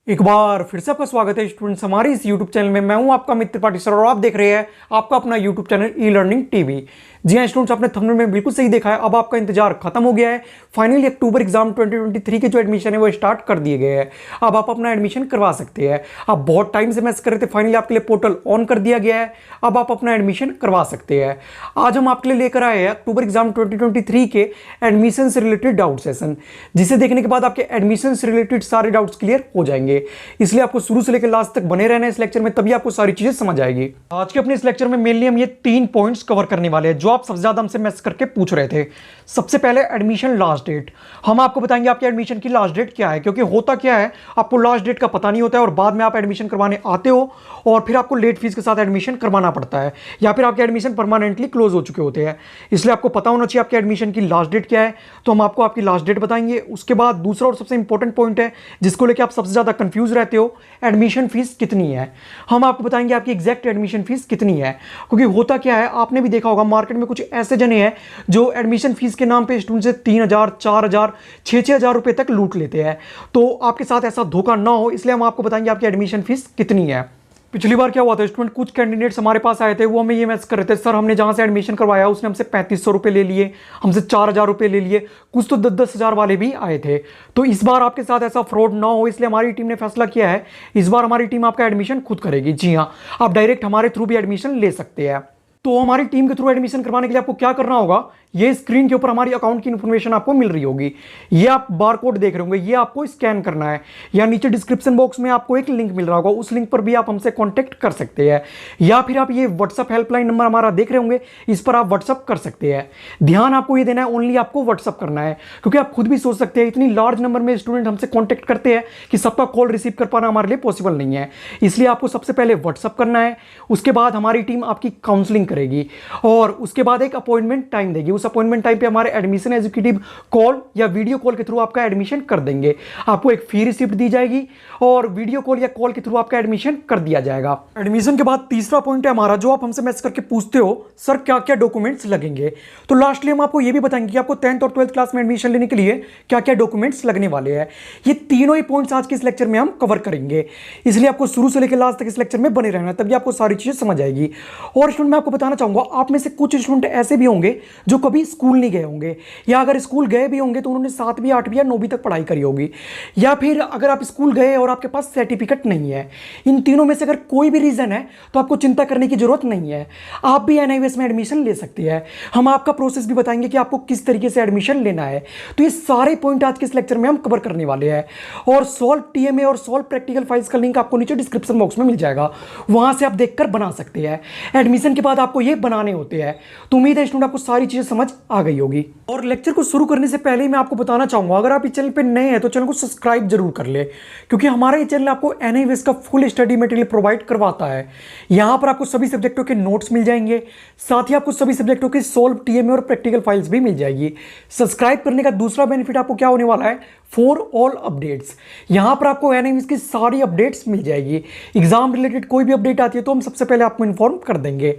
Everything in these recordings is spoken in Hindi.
एक बार फिर से आपका स्वागत है स्टूडेंट्स हमारे इस YouTube चैनल में। मैं हूं आपका मित्र पाटिल सर और आप देख रहे हैं आपका अपना YouTube channel E learning TV. जी हाँ स्टूडेंट्स, आपने थंबनेल में बिल्कुल सही देखा है। अब आपका इंतजार खत्म हो गया है। फाइनली अक्टूबर एग्जाम 2023 के जो एडमिशन है वो स्टार्ट कर दिए गए हैं। अब आप अपना एडमिशन करवा सकते हैं। आप बहुत टाइम से मैसेज कर रहे थे, फाइनली आपके लिए पोर्टल ऑन कर दिया गया है। अब आप अपना एडमिशन करवा सकते हैं। आज हम आपके लिए लेकर आए हैं अक्टूबर एग्जाम 2023 के एडमिशन से रिलेटेड डाउट सेशन, जिसे देखने के बाद आपके एडमिशन से रिलेटेड सारे डाउट्स क्लियर हो जाएंगे। इसलिए आपको शुरू से लेकर लास्ट तक बने रहना है इस लेक्चर में, तभी आपको सारी चीजें समझ आएगी। आज के अपने इस लेक्चर में मेनली हम ये 3 पॉइंट्स कवर करने वाले हैं जो आप सबसे ज्यादा हमसे मैसेज करके पूछ रहे थे। सबसे पहले एडमिशन लास्ट डेट। हम आपको बताएंगे आपके एडमिशन की लास्ट डेट क्या है, क्योंकि होता क्या है आपको लास्ट डेट का पता नहीं होता है और बाद में आप एडमिशन करवाने आते हो और फिर आपको लेट फीस के साथ एडमिशन करवाना पड़ता है, या फिर आपके एडमिशन परमानेंटली क्लोज हो चुके होते हैं। इसलिए आपको पता होना चाहिए आपके एडमिशन की लास्ट डेट क्या है। तो हम आपको आपकी लास्ट डेट बताएंगे। उसके बाद दूसरा और सबसे इंपॉर्टेंट पॉइंट है जिसको लेकर आप सबसे ज्यादा कंफ्यूज रहते हो, एडमिशन फीस कितनी है। हम आपको बताएंगे आपकी एग्जैक्ट एडमिशन फीस कितनी है, क्योंकि होता क्या है आपने भी देखा होगा मार्केट में कुछ ऐसे जने हैं जो एडमिशन फीस के नाम पे स्टूडेंट से 3,000, 4,000, 6,000 रुपए तक लूट लेते हैं। तो आपके साथ ऐसा धोखा ना हो इसलिए हम आपको बताएंगे आपकी एडमिशन फीस कितनी है। पिछली बार क्या हुआ था स्टूडेंट, कुछ कैंडिडेट्स हमारे पास आए थे, वो हमें ये मैसेज कर रहे थे सर हमने जहां से एडमिशन करवाया उसने हमसे 3,500 रुपये ले लिए, हमसे 4,000 रुपये ले लिए, कुछ तो 10,000 वाले भी आए थे। तो इस बार आपके साथ ऐसा फ्रॉड ना हो इसलिए हमारी टीम ने फैसला किया है इस बार हमारी टीम आपका एडमिशन खुद करेगी। जी हाँ, आप डायरेक्ट हमारे थ्रू भी एडमिशन ले सकते हैं। तो हमारी टीम के थ्रू एडमिशन करवाने के लिए आपको क्या करना होगा, ये स्क्रीन के ऊपर हमारी अकाउंट की इंफॉर्मेशन आपको मिल रही होगी। ये आप बारकोड देख रहे होंगे, ये आपको स्कैन करना है, या नीचे डिस्क्रिप्शन बॉक्स में आपको एक लिंक मिल रहा होगा, उस लिंक पर भी आप हमसे कांटेक्ट कर सकते हैं, या फिर आप ये व्हाट्सअप हेल्पलाइन नंबर हमारा देख रहे होंगे, इस पर आप व्हाट्सअप कर सकते हैं। ध्यान आपको ये देना है ओनली आपको व्हाट्सअप करना है, क्योंकि आप खुद भी सोच सकते हैं इतनी लार्ज नंबर में स्टूडेंट हमसे कॉन्टेक्ट करते हैं कि सबका कॉल रिसीव कर पाना हमारे लिए पॉसिबल नहीं है। इसलिए आपको सबसे पहले व्हाट्सअप करना है, उसके बाद हमारी टीम आपकी काउंसलिंग करेगी और उसके बाद एक अपॉइंटमेंट टाइम देगी। उस अपॉइंटमेंट टाइम पे हमारे एडमिशन एग्जीक्यूटिव कॉल या वीडियो कॉल के थ्रू आपका एडमिशन कर देंगे। आपको एक फी रिसिप्ट दी जाएगी और वीडियो कॉल या कॉल के थ्रू आपका एडमिशन कर दिया जाएगा। एडमिशन के बाद तीसरा पॉइंट है हमारा, जो आप हमसे मैसेज करके पूछते हो सर क्या क्या डॉक्यूमेंट्स लगेंगे। तो लास्टली हम आपको यह भी बताएंगे कि आपको 10th और 12th क्लास में एडमिशन लेने के लिए क्या क्या डॉक्यूमेंट्स लगने वाले हैं। ये तीनों ही पॉइंट्स आज के इस लेक्चर में हम कवर करेंगे, इसलिए आपको शुरू से लेकर लास्ट तक इस लेक्चर में बने रहना, तभी आपको सारी चीजें समझ आएगी। और स्टूडेंट मैं आपको बताना चाहूंगा आप में से कुछ स्टूडेंट ऐसे भी होंगे जो कभी स्कूल नहीं गए होंगे, या अगर स्कूल गए भी होंगे तो उन्होंने 7वीं 8वीं या 9वीं तक पढ़ाई करी होगी, या फिर अगर आप स्कूल गए और आपके पास सर्टिफिकेट नहीं है। इन तीनों में से अगर कोई भी रीजन है तो आपको चिंता करने की जरूरत नहीं है, आप भी एनआईवीएस में एडमिशन ले सकते हैं। हम आपका प्रोसेस भी बताएंगे कि आपको किस तरीके से एडमिशन लेना है। तो ये सारे पॉइंट आज के इस लेक्चर में हम कवर करने वाले हैं। और सॉल्व टीएमए और सॉल्व प्रैक्टिकल फाइल्स का लिंक आपको नीचे डिस्क्रिप्शन बॉक्स में मिल जाएगा, वहां से आप देखकर बना सकते हैं। एडमिशन के बाद आपको ये बनाने होते हैं। तो उम्मीद है स्टूडेंट आपको सारी चीजें समझ आ गई होगी। और लेक्चर को शुरू करने से पहले ही मैं आपको बताना चाहूंगा अगर आप इस चैनल पे नए हैं तो चैनल को सब्सक्राइब जरूर कर ले, क्योंकि हमारा ये चैनल आपको एनआईवीएस का फुल स्टडी मटेरियल प्रोवाइड करवाता है। यहां पर आपको सभी सब्जेक्टों के नोट्स मिल जाएंगे, साथ ही आपको सभी सब्जेक्टों के सॉल्व टीएमए और प्रैक्टिकल फाइल्स भी मिल जाएगी। सब्सक्राइब करने का दूसरा बेनिफिट आपको क्या होने वाला है, फॉर ऑल अपडेट्स। यहां पर आपको एनआईवीएस की सारी अपडेट्स मिल जाएगी। एग्जाम रिलेटेड कोई भी अपडेट आती है तो हम सबसे पहले आपको इन्फॉर्म कर देंगे।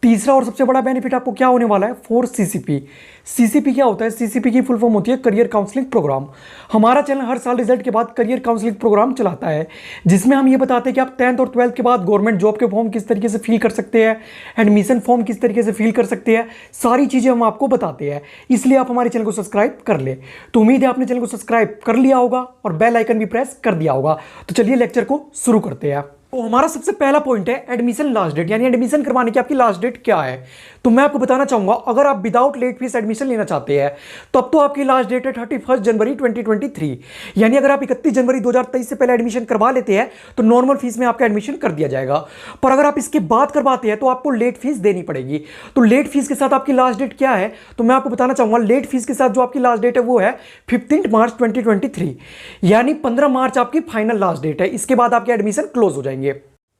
तीसरा और सबसे बड़ा बेनिफिट आपको क्या होने वाला है, फॉर सीसीपी। सीसीपी क्या होता है, सीसीपी की फुल फॉर्म होती है करियर काउंसलिंग प्रोग्राम। हमारा चैनल हर साल रिजल्ट के बाद करियर काउंसलिंग प्रोग्राम चलाता है, जिसमें हम ये बताते हैं कि आप 10th और 12th के बाद गवर्नमेंट जॉब के फॉर्म किस तरीके से फिल कर सकते हैं, एडमिशन फॉर्म किस तरीके से फिल कर सकते हैं, सारी चीजें हम आपको बताते हैं। इसलिए आप हमारे चैनल को सब्सक्राइब कर ले। तो उम्मीद है आपने चैनल को सब्सक्राइब कर लिया होगा और बेल आइकन भी प्रेस कर दिया होगा। तो चलिए लेक्चर को शुरू करते हैं। तो हमारा सबसे पहला पॉइंट है एडमिशन लास्ट डेट, यानी एडमिशन करवाने की आपकी लास्ट डेट क्या है। तो मैं आपको बताना चाहूंगा अगर आप विदाउट लेट फीस एडमिशन लेना चाहते हैं तब तो आपकी लास्ट डेट है 31 जनवरी 2023, यानी अगर आप 31 जनवरी 2023 से पहले एडमिशन करवा लेते हैं तो नॉर्मल फीस में आपका एडमिशन कर दिया जाएगा। पर अगर आप इसके बाद करवाते हैं तो आपको लेट फीस देनी पड़ेगी। तो लेट फीस के साथ आपकी लास्ट डेट क्या है, तो मैं आपको बताना चाहूंगा लेट फीस के साथ जो आपकी लास्ट डेट है वो है 15 मार्च 2023, यानी 15 मार्च आपकी फाइनल लास्ट डेट है। इसके बाद आपके एडमिशन क्लोज हो जाएंगे।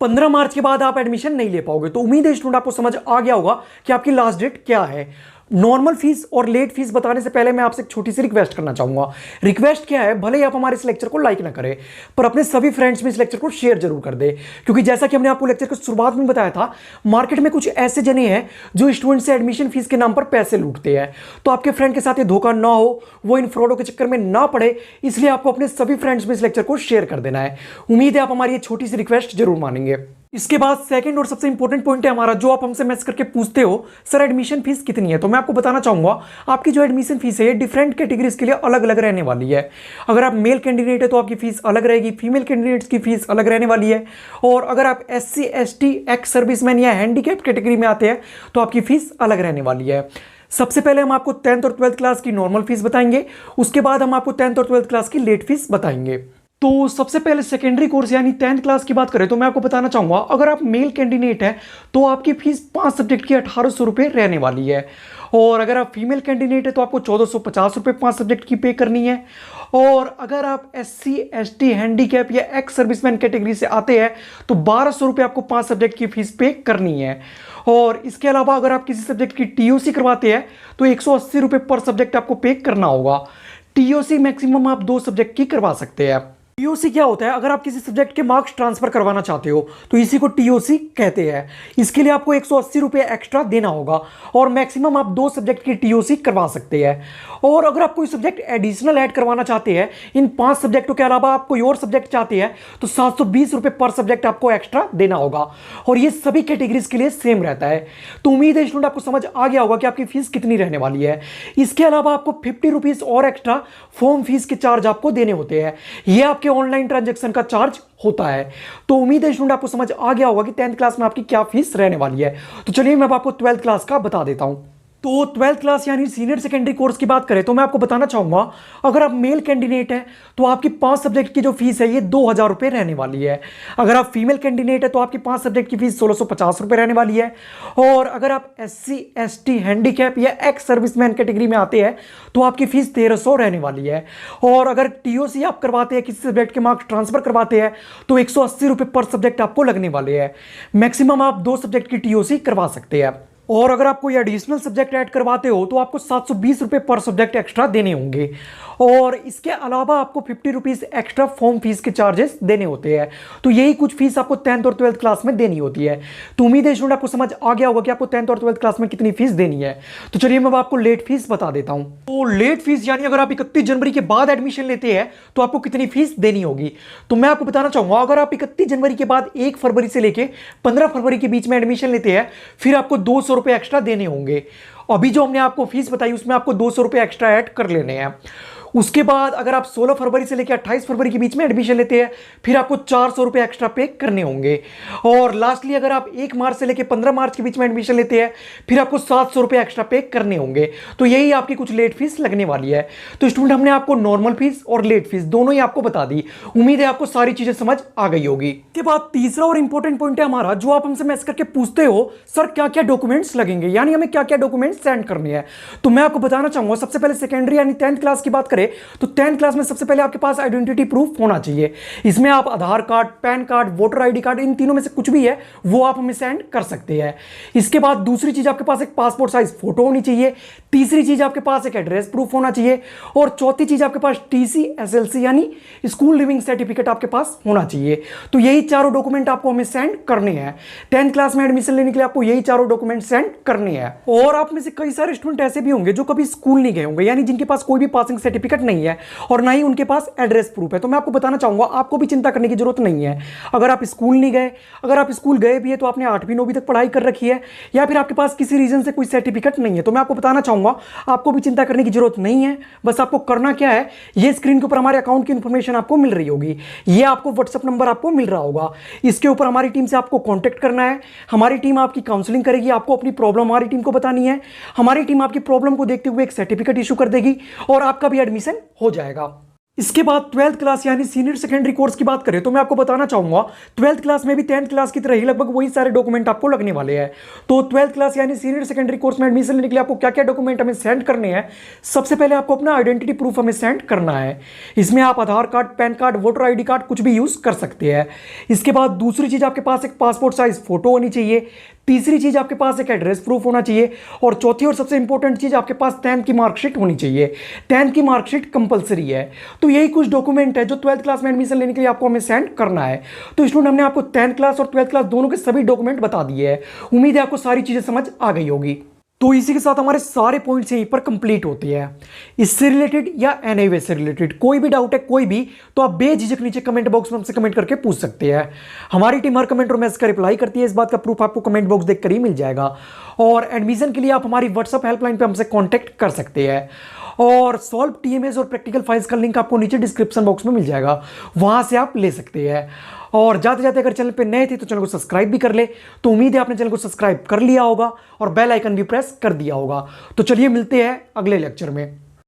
15 मार्च के बाद आप एडमिशन नहीं ले पाओगे। तो उम्मीद है स्टूडेंट आपको समझ आ गया होगा कि आपकी लास्ट डेट क्या है। नॉर्मल फीस और लेट फीस बताने से पहले मैं आपसे एक छोटी सी रिक्वेस्ट करना चाहूंगा। रिक्वेस्ट क्या है, भले ही आप हमारे इस लेक्चर को लाइक ना करें, पर अपने सभी फ्रेंड्स में इस लेक्चर को शेयर जरूर कर दे, क्योंकि जैसा कि हमने आपको लेक्चर की शुरुआत में बताया था, मार्केट में कुछ ऐसे जने हैं जो स्टूडेंट से एडमिशन फीस के नाम पर पैसे लूटते हैं। तो आपके फ्रेंड के साथ ये धोखा ना हो, वो इन फ्रॉडों के चक्कर में ना पड़े, इसलिए आपको अपने सभी फ्रेंड्स में इस लेक्चर को शेयर कर देना है। उम्मीद है आप हमारी ये छोटी सी रिक्वेस्ट जरूर मानेंगे। इसके बाद सेकंड और सबसे इंपॉर्टेंट पॉइंट है हमारा, जो आप हमसे मैसेज करके पूछते हो, सर एडमिशन फीस कितनी है। तो मैं आपको बताना चाहूंगा, आपकी जो एडमिशन फीस है ये डिफरेंट कैटेगरीज के लिए अलग अलग रहने वाली है। अगर आप मेल कैंडिडेट है तो आपकी फीस अलग रहेगी, फीमेल कैंडिडेट्स की फीस अलग रहने वाली है, और अगर आप SC ST एक्स सर्विसमैन या हैंडीकैप कैटेगरी में आते हैं तो आपकी फीस अलग रहने वाली है। सबसे पहले हम आपको 10th और 12th क्लास की नॉर्मल फीस बताएंगे, उसके बाद हम आपको 10th और 12th क्लास की लेट फीस बताएंगे। तो सबसे पहले सेकेंडरी कोर्स यानी 10th क्लास की बात करें तो मैं आपको बताना चाहूंगा, अगर आप मेल कैंडिडेट हैं तो आपकी फीस 5 सब्जेक्ट की 1800 रुपये रहने वाली है, और अगर आप फीमेल कैंडिडेट है तो आपको 1450 रुपये 5 सब्जेक्ट की पे करनी है, और अगर आप SC ST हैंडीकैप या एक्स सर्विसमैन कैटेगरी से आते हैं तो 1200 रुपये आपको 5 सब्जेक्ट की फीस पे करनी है। और इसके अलावा अगर आप किसी सब्जेक्ट की TOC करवाते हैं तो 180 रुपये पर सब्जेक्ट आपको पे करना होगा। TOC मैक्सिमम आप 2 सब्जेक्ट की करवा सकते हैं। TOC क्या होता है, अगर आप किसी सब्जेक्ट के मार्क्स ट्रांसफर करवाना चाहते हो तो इसी को TOC कहते हैं। इसके लिए आपको 180 रुपये एक्स्ट्रा देना होगा, और मैक्सिमम आप 2 सब्जेक्ट की TOC करवा सकते हैं। और अगर आप कोई सब्जेक्ट एडिशनल ऐड करवाना चाहते हैं, इन 5 सब्जेक्टों के अलावा आप कोई और सब्जेक्ट चाहते हैं, तो 720 रुपये पर सब्जेक्ट आपको एक्स्ट्रा देना होगा, और ये सभी कैटेगरीज के लिए सेम रहता है। तो उम्मीद है स्टूडेंट आपको समझ आ गया होगा कि आपकी फीस कितनी रहने वाली है। इसके अलावा आपको 50 रुपीज़ और एक्स्ट्रा फॉर्म फीस के चार्ज आपको देने होते हैं, ये आपके ऑनलाइन ट्रांजैक्शन का चार्ज होता है। तो उम्मीद है स्टूडेंट आपको समझ आ गया होगा कि 10th क्लास में आपकी क्या फीस रहने वाली है। तो चलिए मैं आपको 12th क्लास का बता देता हूं। तो 12th क्लास यानी सीनियर सेकेंडरी कोर्स की बात करें तो मैं आपको बताना चाहूंगा, अगर आप मेल कैंडिडेट हैं तो आपकी 5 सब्जेक्ट की जो फीस है ये 2000 रुपये रहने वाली है। अगर आप फीमेल कैंडिडेट है तो आपकी 5 सब्जेक्ट की फीस 1650 रुपये रहने वाली है, और अगर आप SC ST हैंडीकैप या एक्स सर्विसमैन कैटेगरी में आते हैं तो आपकी फीस 1300 रहने वाली है, और अगर TOC आप करवाते हैं, किसी सब्जेक्ट के मार्क्स ट्रांसफर करवाते हैं, तो 180 रुपये पर सब्जेक्ट आपको लगने वाले हैं। मैक्सिमम आप 2 सब्जेक्ट की TOC करवा सकते हैं, और अगर आप कोई एडिशनल सब्जेक्ट ऐड करवाते हो तो आपको 720 रुपये पर सब्जेक्ट एक्स्ट्रा देने होंगे, और इसके अलावा आपको 50 रुपीज़ एक्स्ट्रा फॉर्म फीस के चार्जेस देने होते हैं। तो यही कुछ फीस आपको 10th और 12th क्लास में देनी होती है। तो उम्मीद है स्टूडेंट आपको समझ आ गया होगा कि आपको 10th और 12th क्लास में कितनी फीस देनी है। तो चलिए मैं आपको लेट फीस बता देता हूं। तो लेट फीस यानी अगर आप 31 जनवरी के बाद एडमिशन लेते हैं तो आपको कितनी फीस देनी होगी। तो मैं आपको बताना चाहूंगा, अगर आप 31 जनवरी के बाद 1 फरवरी से लेकर 15 फरवरी के बीच में एडमिशन लेते हैं, फिर आपको 200 रुपये एक्स्ट्रा देने होंगे। अभी जो हमने आपको फीस बताई उसमें आपको 200 रुपये एक्स्ट्रा ऐड कर लेने हैं। उसके बाद अगर आप 16 फरवरी से लेकर 28 फरवरी के बीच में एडमिशन लेते हैं, फिर आपको 400 रुपये एक्स्ट्रा पे करने होंगे। और लास्टली अगर आप 1 मार्च से लेकर 15 मार्च के बीच में एडमिशन लेते हैं, फिर आपको 700 रुपये एक्स्ट्रा पे करने होंगे। तो यही आपकी कुछ लेट फीस लगने वाली है। तो स्टूडेंट हमने आपको नॉर्मल फीस और लेट फीस दोनों ही आपको बता दी। उम्मीद है आपको सारी चीजें समझ आ गई होगी। इसके बाद तीसरा और इंपॉर्टेंट पॉइंट है हमारा, जो आप हमसे मैसेज करके पूछते हो, सर क्या क्या डॉक्यूमेंट्स लगेंगे, यानी हमें क्या क्या डॉक्यूमेंट्स सेंड करने हैं। तो मैं आपको बताना चाहूंगा, सबसे पहले सेकेंडरी यानी 10th क्लास की बात करें तो 10th क्लास में सबसे पहले आपके पास आइडेंटिटी प्रूफ होना चाहिए। इसमें आप Aadhaar card, PAN card, voter ID card, इन तीनों में से कुछ भी है वो आप हमें सेंड कर सकते हैं। इसके बाद दूसरी चीज आपके पास एक पासपोर्ट साइज फोटो होनी चाहिए। तीसरी चीज आपके पास एक एड्रेस प्रूफ होना चाहिए, और चौथी चीज आपके पास TC SLC यानी स्कूल लिविंग सर्टिफिकेट आपके पास होना चाहिए। तो यही चारों डॉक्यूमेंट आपको हमें सेंड करने हैं। 10th क्लास में एडमिशन लेने के लिए आपको यही चारों डॉक्यूमेंट सेंड करने हैं। और आप में से कई सारे स्टूडेंट ऐसे भी होंगे जो कभी स्कूल नहीं गए होंगे, यानी जिनके पास कोई भी पासिंग सर्टिफिकेट नहीं है और ना ही उनके पास एड्रेस प्रूफ है। तो मैं आपको बताना चाहूंगा, आपको भी चिंता करने की जरूरत नहीं है। अगर आप स्कूल नहीं गए, अगर आप स्कूल गए भी है तो आपने 8वीं 9वीं तक पढ़ाई कर रखी है, या फिर आपके पास किसी रीजन से कोई सर्टिफिकेट नहीं है, तो मैं आपको बताना चाहूंगा आपको भी चिंता करने की जरूरत नहीं है। बस आपको करना क्या है, ये स्क्रीन के ऊपर हमारे अकाउंट की इंफॉर्मेशन आपको मिल रही होगी, ये आपको व्हाट्सएप नंबर आपको मिल रहा होगा, इसके ऊपर हमारी टीम से आपको कॉन्टेक्ट करना है। हमारी टीम आपकी काउंसलिंग करेगी, आपको अपनी प्रॉब्लम हमारी टीम को बतानी है। हमारी टीम आपकी प्रॉब्लम को देखते हुए एक सर्टिफिकेट इशू कर देगी और आपका भी एडमिशन हो जाएगा। इसके बाद 12th क्लास यानी सीनियर सेकेंडरी कोर्स की बात करें तो मैं आपको बताना चाहूंगा, 12th क्लास में भी 10th क्लास की तरह ही लगभग वही सारे डॉक्यूमेंट आपको लगने वाले हैं। तो 12th क्लास यानी सीनियर सेकेंडरी कोर्स में एडमिशन लेने के लिए आपको क्या क्या डॉक्यूमेंट हमें सेंड करने हैं। सबसे पहले आपको अपना आइडेंटिटी प्रूफ हमें सेंड करना है। इसमें आप Aadhaar card, PAN card, voter ID card कुछ भी यूज कर सकते हैं। इसके बाद दूसरी चीज आपके पास एक पासपोर्ट साइज फोटो होनी चाहिए। तीसरी चीज आपके पास एक एड्रेस प्रूफ होना चाहिए। और चौथी और सबसे इंपॉर्टेंट चीज आपके पास 10th की मार्कशीट होनी चाहिए। 10th की मार्कशीट कंपलसरी है। तो यही कुछ डॉक्यूमेंट है जो 12th क्लास में एडमिशन लेने के लिए आपको हमें सेंड करना है। तो स्टूडेंट, हमने आपको 10th क्लास और 12th क्लास दोनों के सभी डॉक्यूमेंट बता दिए हैं। उम्मीद है आपको सारी चीजें समझ आ गई होगी। तो इसी के साथ हमारे सारे पॉइंट्स यहीं पर कंप्लीट होते हैं। इससे रिलेटेड या एनआईवे से रिलेटेड कोई भी डाउट है कोई भी, तो आप बेझिझक नीचे कमेंट बॉक्स में हमसे कमेंट करके पूछ सकते हैं। हमारी टीम हर कमेंट और मैसेज का रिप्लाई करती है। इस बात का प्रूफ आपको कमेंट बॉक्स देखकर ही मिल जाएगा। और एडमिशन के लिए आप हमारी व्हाट्सएप हेल्पलाइन पर हमसे कॉन्टैक्ट कर सकते हैं। और सॉल्व टीएमएस और प्रैक्टिकल फाइल्स का लिंक आपको नीचे डिस्क्रिप्शन बॉक्स में मिल जाएगा, वहां से आप ले सकते हैं। और जाते जाते अगर चैनल पे नए थे तो चैनल को सब्सक्राइब भी कर ले। तो उम्मीद है आपने चैनल को सब्सक्राइब कर लिया होगा और बेल आइकन भी प्रेस कर दिया होगा। तो चलिए मिलते हैं अगले लेक्चर में।